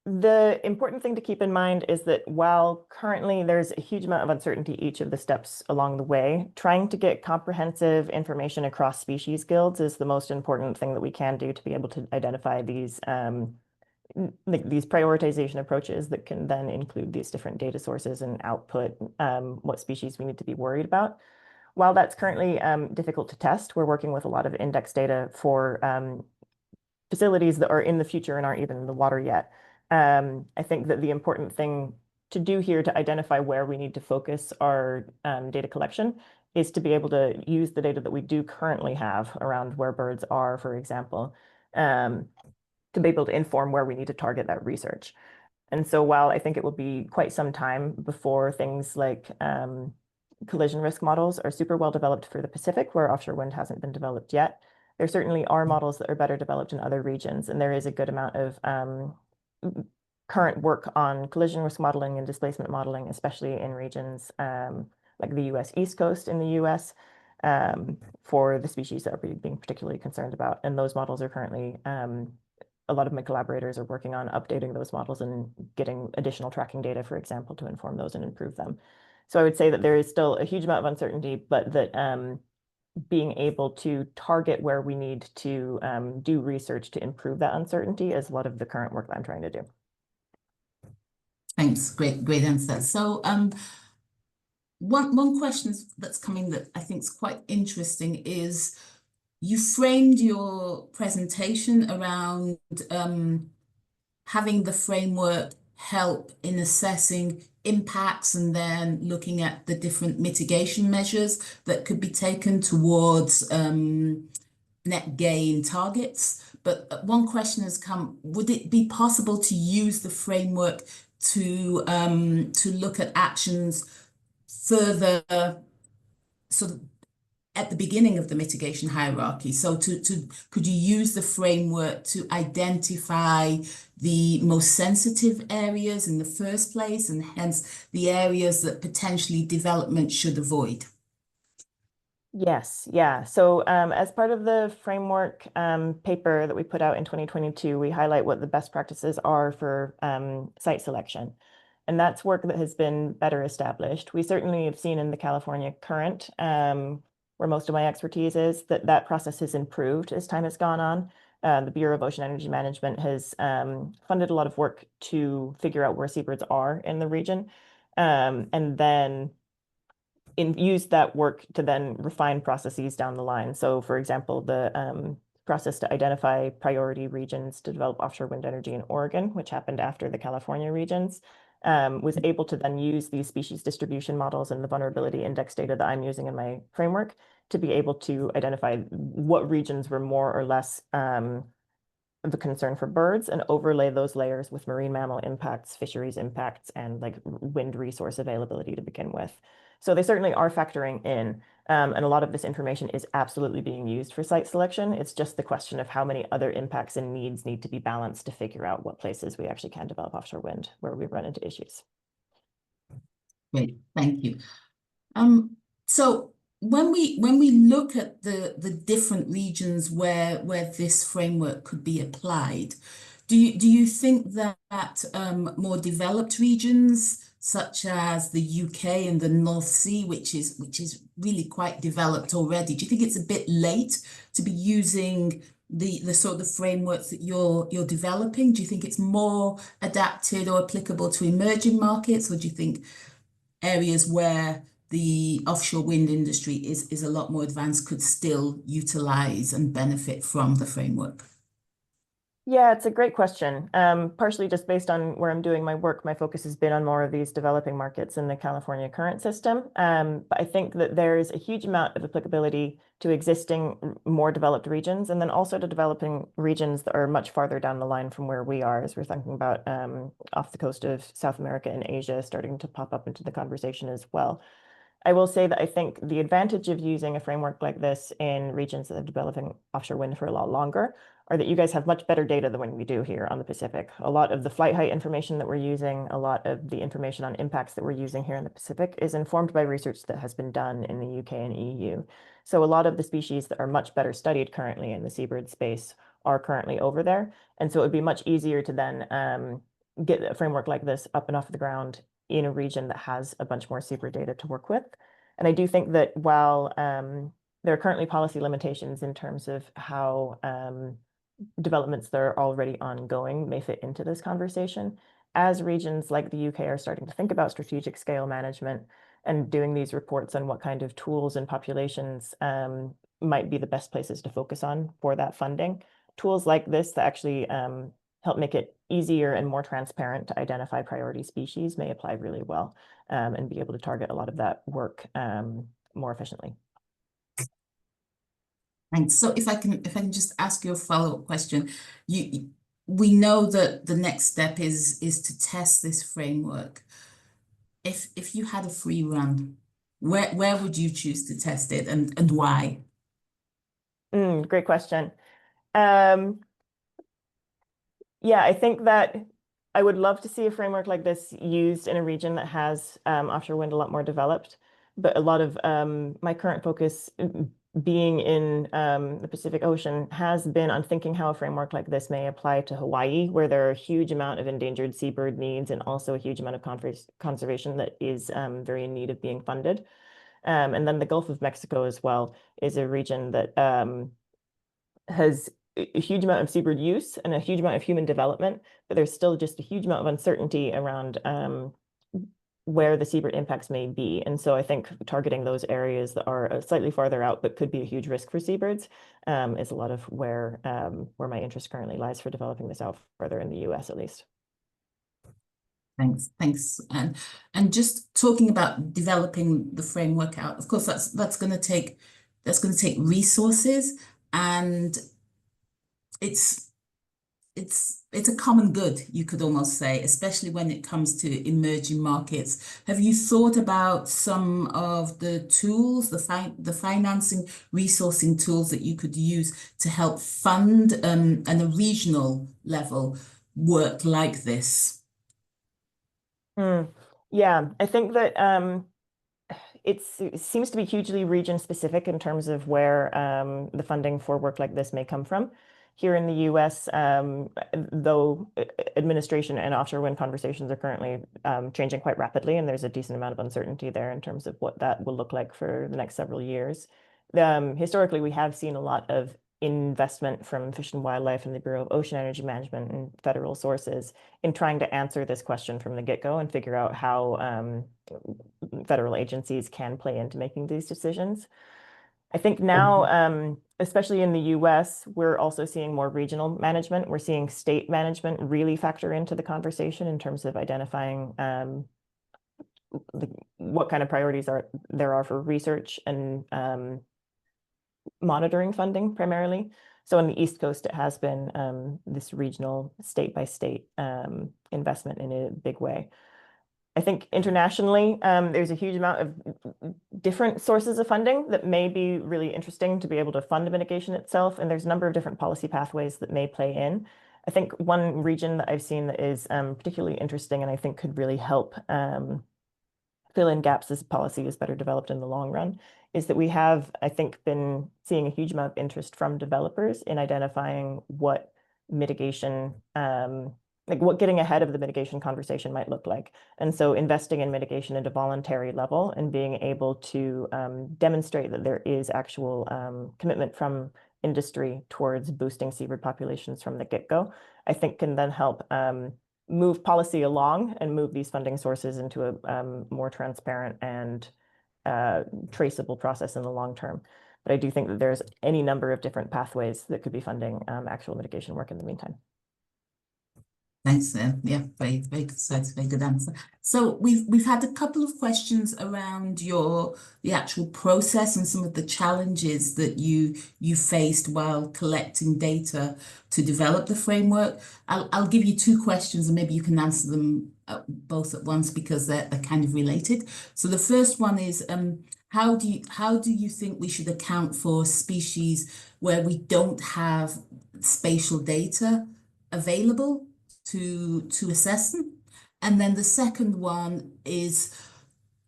the important thing to keep in mind is that while currently there's a huge amount of uncertainty each of the steps along the way, trying to get comprehensive information across species guilds is the most important thing that we can do to be able to identify these prioritization approaches that can then include these different data sources and output what species we need to be worried about. While that's currently difficult to test, we're working with a lot of index data for facilities that are in the future and aren't even in the water yet. I think that the important thing to do here to identify where we need to focus our data collection is to be able to use the data that we do currently have around where birds are, for example, to be able to inform where we need to target that research. And so while I think it will be quite some time before things like collision risk models are super well developed for the Pacific, where offshore wind hasn't been developed yet, there certainly are models that are better developed in other regions, and there is a good amount of current work on collision risk modeling and displacement modeling, especially in regions like the US East Coast in the US, for the species that are being particularly concerned about. And those models are currently, a lot of my collaborators are working on updating those models and getting additional tracking data, for example, to inform those and improve them. So I would say that there is still a huge amount of uncertainty, but that being able to target where we need to do research to improve that uncertainty is a lot of the current work that I'm trying to do. Thanks, great answer. So one question that's coming that I think is quite interesting is you framed your presentation around having the framework help in assessing impacts and then looking at the different mitigation measures that could be taken towards net gain targets. But one question has come, would it be possible to use the framework to look at actions further sort of at the beginning of the mitigation hierarchy? So could you use the framework to identify the most sensitive areas in the first place, and hence the areas that potentially development should avoid? Yes, yeah. So as part of the framework paper that we put out in 2022, we highlight what the best practices are for site selection. And that's work that has been better established. We certainly have seen in the California current, where most of my expertise is, that process has improved as time has gone on. The Bureau of Ocean Energy Management has funded a lot of work to figure out where seabirds are in the region, and then use that work to then refine processes down the line. So for example, the process to identify priority regions to develop offshore wind energy in Oregon, which happened after the California regions, was able to then use these species distribution models and the vulnerability index data that I'm using in my framework to be able to identify what regions were more or less of a concern for birds, and overlay those layers with marine mammal impacts, fisheries impacts, and like wind resource availability to begin with. So they certainly are factoring in, and a lot of this information is absolutely being used for site selection. It's just the question of how many other impacts and needs need to be balanced to figure out what places we actually can develop offshore wind where we run into issues. Great, thank you. So when we look at the different regions where this framework could be applied, do you think that more developed regions such as the UK and the North Sea, which is really quite developed already? Do you think it's a bit late to be using the sort of frameworks that you're developing? Do you think it's more adapted or applicable to emerging markets, or do you think areas where the offshore wind industry is a lot more advanced could still utilize and benefit from the framework? Yeah, it's a great question. Partially just based on where I'm doing my work, my focus has been on more of these developing markets in the California current system. But I think that there's a huge amount of applicability to existing more developed regions, and then also to developing regions that are much farther down the line from where we are, as we're thinking about off the coast of South America and Asia starting to pop up into the conversation as well. I will say that I think the advantage of using a framework like this in regions that are developing offshore wind for a lot longer are that you guys have much better data than we do here on the Pacific. A lot of the flight height information that we're using, a lot of the information on impacts that we're using here in the Pacific is informed by research that has been done in the UK and EU. So a lot of the species that are much better studied currently in the seabird space are currently over there. And so it would be much easier to then get a framework like this up and off the ground in a region that has a bunch more seabird data to work with. And I do think that while there are currently policy limitations in terms of how developments that are already ongoing may fit into this conversation, as regions like the UK are starting to think about strategic scale management and doing these reports on what kind of tools and populations might be the best places to focus on for that funding, tools like this that actually help make it easier and more transparent to identify priority species may apply really well and be able to target a lot of that work more efficiently. Thanks. So if I can just ask you a follow-up question, we know that the next step is to test this framework. If you had a free run, where would you choose to test it, and why? Great question. Yeah, I think that I would love to see a framework like this used in a region that has offshore wind a lot more developed. But a lot of my current focus being in the Pacific Ocean has been on thinking how a framework like this may apply to Hawaii, where there are a huge amount of endangered seabird needs and also a huge amount of conservation that is very in need of being funded. And then the Gulf of Mexico as well is a region that has a huge amount of seabird use and a huge amount of human development, but there's still just a huge amount of uncertainty around where the seabird impacts may be. And so I think targeting those areas that are slightly farther out but could be a huge risk for seabirds is a lot of where my interest currently lies for developing this out further in the US at least. Thanks. And just talking about developing the framework out, of course, that's going to take resources, and it's a common good, you could almost say, especially when it comes to emerging markets. Have you thought about some of the tools, the financing, resourcing tools that you could use to help fund and a regional level work like this? Yeah, I think that it seems to be hugely region specific in terms of where the funding for work like this may come from. Here in the US, though administration and offshore wind conversations are currently changing quite rapidly, and there's a decent amount of uncertainty there in terms of what that will look like for the next several years. Historically, we have seen a lot of investment from Fish and Wildlife and the Bureau of Ocean Energy Management and federal sources in trying to answer this question from the get-go and figure out how federal agencies can play into making these decisions. I think now, especially in the US, we're also seeing more regional management. We're seeing state management really factor into the conversation in terms of identifying what kind of priorities there are for research and monitoring funding primarily. So on the East Coast, it has been this regional state-by-state investment in a big way. I think internationally, there's a huge amount of different sources of funding that may be really interesting to be able to fund mitigation itself. And there's a number of different policy pathways that may play in. I think one region that I've seen that is particularly interesting and I think could really help fill in gaps as policy is better developed in the long run is that we have, I think, been seeing a huge amount of interest from developers in identifying what mitigation like what getting ahead of the mitigation conversation might look like. And so investing in mitigation at a voluntary level and being able to demonstrate that there is actual commitment from industry towards boosting seabird populations from the get-go, I think can then help move policy along and move these funding sources into a more transparent and traceable process in the long term. But I do think that there's any number of different pathways that could be funding actual mitigation work in the meantime. Thanks, yeah, very good insights, very good answer. So we've had a couple of questions around the actual process and some of the challenges that you faced while collecting data to develop the framework. I'll give you two questions and maybe you can answer them both at once because they're kind of related. So the first one is how do you think we should account for species where we don't have spatial data available to assess them? And then the second one is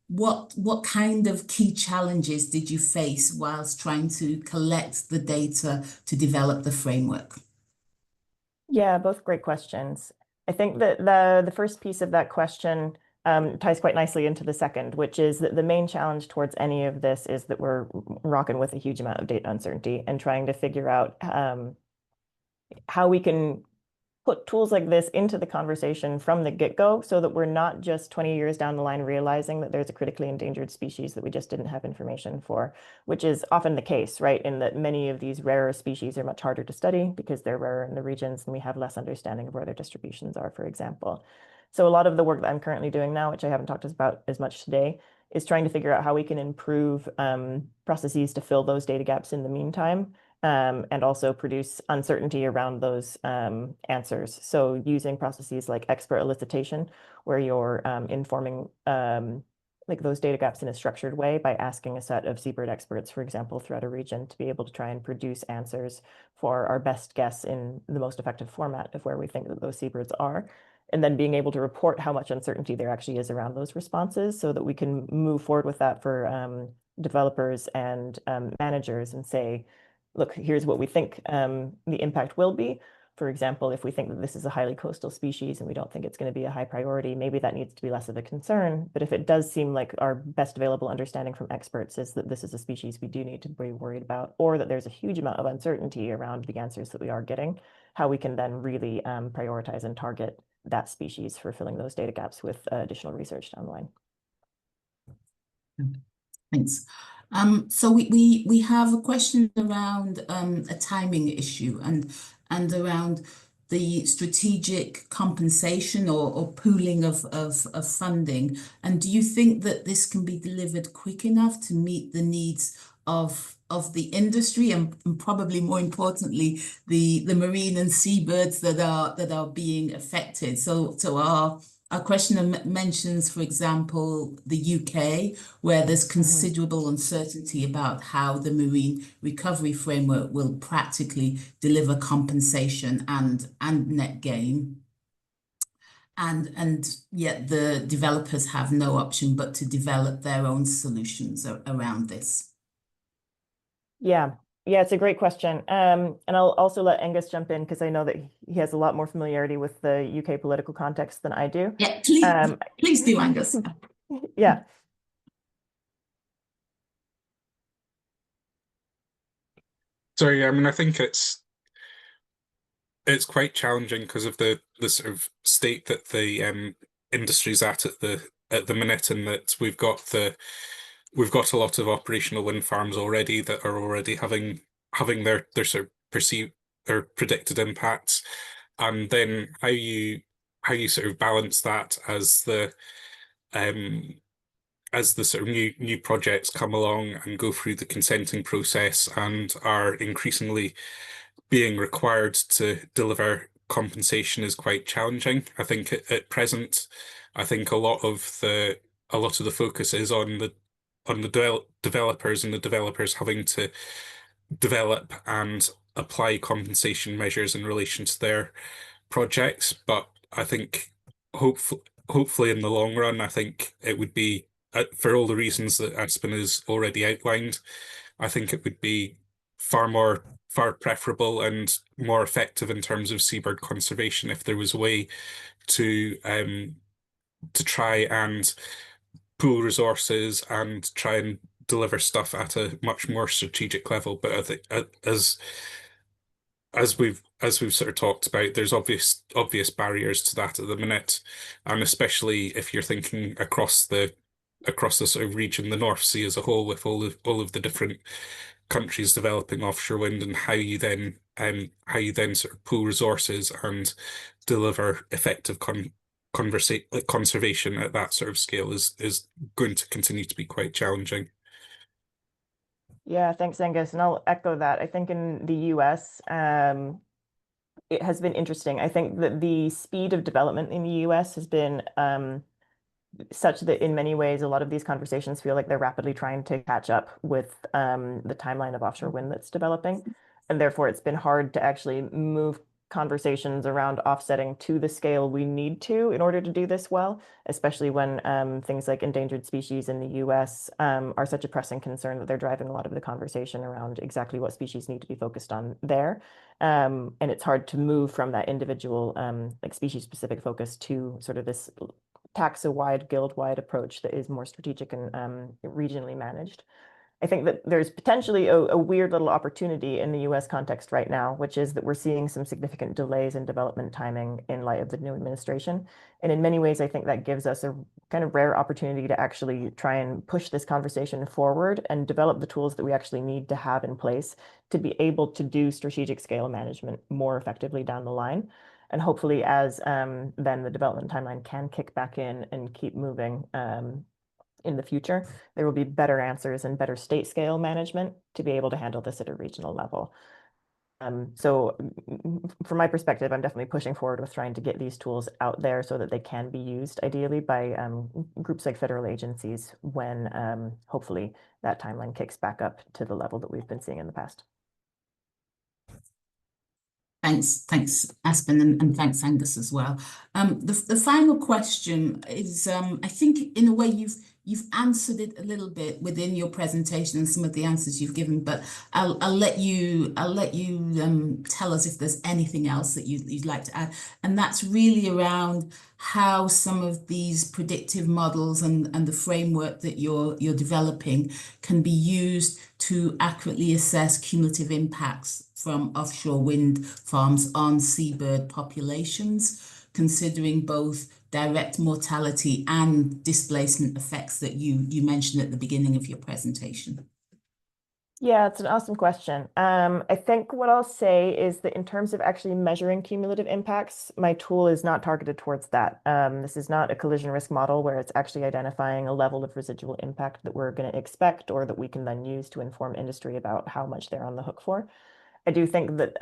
what kind of key challenges did you face whilst trying to collect the data to develop the framework? Yeah, both great questions. I think that the first piece of that question ties quite nicely into the second, which is that the main challenge towards any of this is that we're rocking with a huge amount of data uncertainty and trying to figure out how we can put tools like this into the conversation from the get-go so that we're not just 20 years down the line realizing that there's a critically endangered species that we just didn't have information for, which is often the case, right? In that many of these rarer species are much harder to study because they're rarer in the regions and we have less understanding of where their distributions are, for example. So a lot of the work that I'm currently doing now, which I haven't talked about as much today, is trying to figure out how we can improve processes to fill those data gaps in the meantime. And also produce uncertainty around those answers. So using processes like expert elicitation, where you're informing like those data gaps in a structured way by asking a set of seabird experts, for example, throughout a region to be able to try and produce answers for our best guess in the most effective format of where we think that those seabirds are. And then being able to report how much uncertainty there actually is around those responses so that we can move forward with that for developers and managers and say, look, here's what we think the impact will be. For example, if we think that this is a highly coastal species and we don't think it's going to be a high priority, maybe that needs to be less of a concern. But if it does seem like our best available understanding from experts is that this is a species we do need to be worried about, or that there's a huge amount of uncertainty around the answers that we are getting, how we can then really prioritize and target that species for filling those data gaps with additional research down the line. Thanks. So we have a question around a timing issue and around the strategic compensation or pooling of funding. And do you think that this can be delivered quick enough to meet the needs of the industry and probably more importantly the marine and seabirds that are being affected? So our question mentions, for example, the UK, where there's considerable uncertainty about how the marine recovery framework will practically deliver compensation and net gain. And yet the developers have no option but to develop their own solutions around this. Yeah, it's a great question. And I'll also let Angus jump in because I know that he has a lot more familiarity with the UK political context than I do. Yeah, please do, Angus. Yeah. Sorry, I mean, I think it's quite challenging because of the sort of state that the industry's at the minute, and that we've got a lot of operational wind farms already that are already having their sort of perceived or predicted impacts, and then how you sort of balance that as the sort of new projects come along and go through the consenting process and are increasingly being required to deliver compensation is quite challenging. I think at present, I think a lot of the focus is on the developers and the developers having to develop and apply compensation measures in relation to their projects. But I think hopefully in the long run, I think it would be, for all the reasons that Aspen has already outlined, I think it would be far preferable and more effective in terms of seabird conservation if there was a way to try and pool resources and try and deliver stuff at a much more strategic level. But I think as we've sort of talked about, there's obvious barriers to that at the minute, and especially if you're thinking across the sort of region, the North Sea as a whole, with all of the different countries developing offshore wind, and how you then sort of pool resources and deliver effective conservation at that sort of scale is going to continue to be quite challenging. Yeah, thanks, Angus. And I'll echo that. I think in the US, it has been interesting. I think that the speed of development in the US has been such that in many ways, a lot of these conversations feel like they're rapidly trying to catch up with the timeline of offshore wind that's developing. And therefore, it's been hard to actually move conversations around offsetting to the scale we need to in order to do this well, especially when things like endangered species in the US are such a pressing concern that they're driving a lot of the conversation around exactly what species need to be focused on there. And it's hard to move from that individual like species-specific focus to sort of this taxa-wide, guild-wide approach that is more strategic and regionally managed. I think that there's potentially a weird little opportunity in the US context right now, which is that we're seeing some significant delays in development timing in light of the new administration. And in many ways, I think that gives us a kind of rare opportunity to actually try and push this conversation forward and develop the tools that we actually need to have in place to be able to do strategic scale management more effectively down the line. And hopefully, as then the development timeline can kick back in and keep moving in the future, there will be better answers and better state scale management to be able to handle this at a regional level. So from my perspective, I'm definitely pushing forward with trying to get these tools out there so that they can be used ideally by groups like federal agencies when hopefully that timeline kicks back up to the level that we've been seeing in the past. Thanks, Aspen, and thanks, Angus, as well. The final question is, I think in a way you've answered it a little bit within your presentation and some of the answers you've given, but I'll let you tell us if there's anything else that you'd like to add, and that's really around how some of these predictive models and the framework that you're developing can be used to accurately assess cumulative impacts from offshore wind farms on seabird populations, considering both direct mortality and displacement effects that you mentioned at the beginning of your presentation. Yeah, it's an awesome question. I think what I'll say is that in terms of actually measuring cumulative impacts, my tool is not targeted towards that. This is not a collision risk model where it's actually identifying a level of residual impact that we're going to expect or that we can then use to inform industry about how much they're on the hook for. I do think that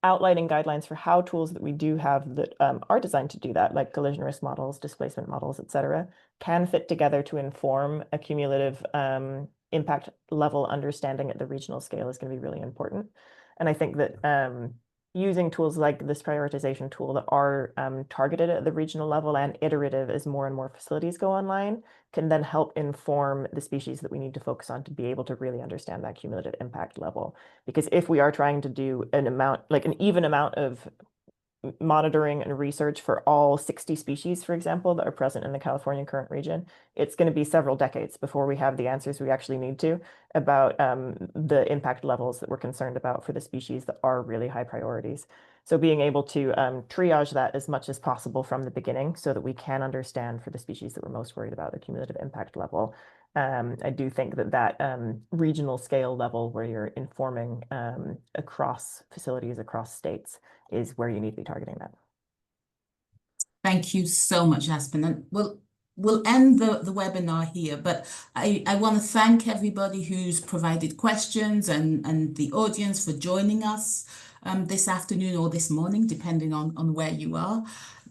outlining guidelines for how tools that we do have that are designed to do that, like collision risk models, displacement models, et cetera, can fit together to inform a cumulative impact level understanding at the regional scale is going to be really important. And I think that using tools like this prioritization tool that are targeted at the regional level and iterative as more and more facilities go online can then help inform the species that we need to focus on to be able to really understand that cumulative impact level. Because if we are trying to do an amount, like an even amount of monitoring and research for all 60 species, for example, that are present in the California current region, it's going to be several decades before we have the answers we actually need to about the impact levels that we're concerned about for the species that are really high priorities. So being able to triage that as much as possible from the beginning so that we can understand for the species that we're most worried about the cumulative impact level. I do think that regional scale level where you're informing across facilities, across states, is where you need to be targeting that. Thank you so much, Aspen. And we'll end the webinar here, but I want to thank everybody who's provided questions and the audience for joining us this afternoon or this morning, depending on where you are.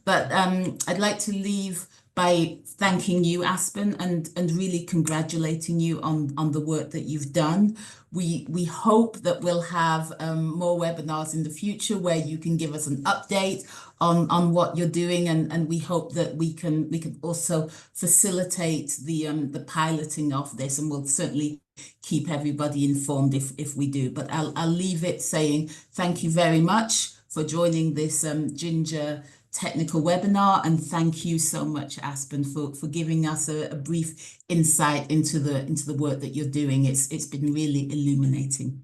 But I'd like to leave by thanking you, Aspen, and really congratulating you on the work that you've done. We hope that we'll have more webinars in the future where you can give us an update on what you're doing, and we hope that we can also facilitate the piloting of this, and we'll certainly keep everybody informed if we do. But I'll leave it saying thank you very much for joining this Ginger technical webinar, and thank you so much, Aspen, for giving us a brief insight into the work that you're doing. It's been really illuminating.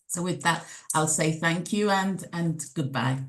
So with that, I'll say thank you and goodbye.